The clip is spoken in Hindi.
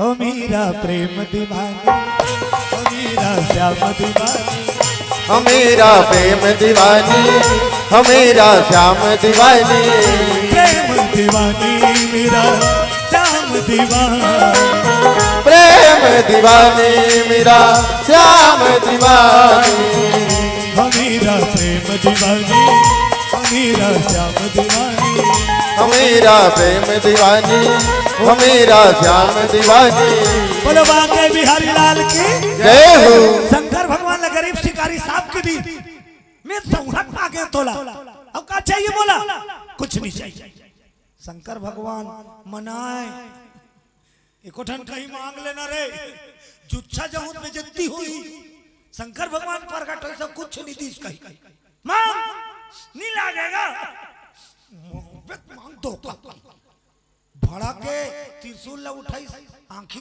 ओ मेरा प्रेम दीवानी, ओ मेरा श्याम दीवानी, ओ मेरा प्रेम दीवानी, ओ मेरा श्याम दीवानी। प्रेम दीवानी मेरा श्याम दीवानी, प्रेम दीवानी मेरा श्याम दीवानी। ओ मेरा प्रेम दीवानी, ओ मेरा श्याम दीवानी, ओ मेरा प्रेम दीवानी, ओ मेरा श्याम दीवानी। बोलो बांके बिहारी लाल की जय हो। शंकर भगवान ने गरीब शिकारी साहब की दी मैं सौहक मांगे तोला, अब क्या चाहिए बोला, कुछ नहीं चाहिए। शंकर भगवान मनाए इकोठन कहीं मांग लेना रे, जुच्छा जहूं बेइज्जती हुई। शंकर भगवान प्रकट हो सब कुछ नहीं दी कहीं मांग नहीं लागेगा, मांग दो भड़ा के त्रिशूल ला उठाई आंखी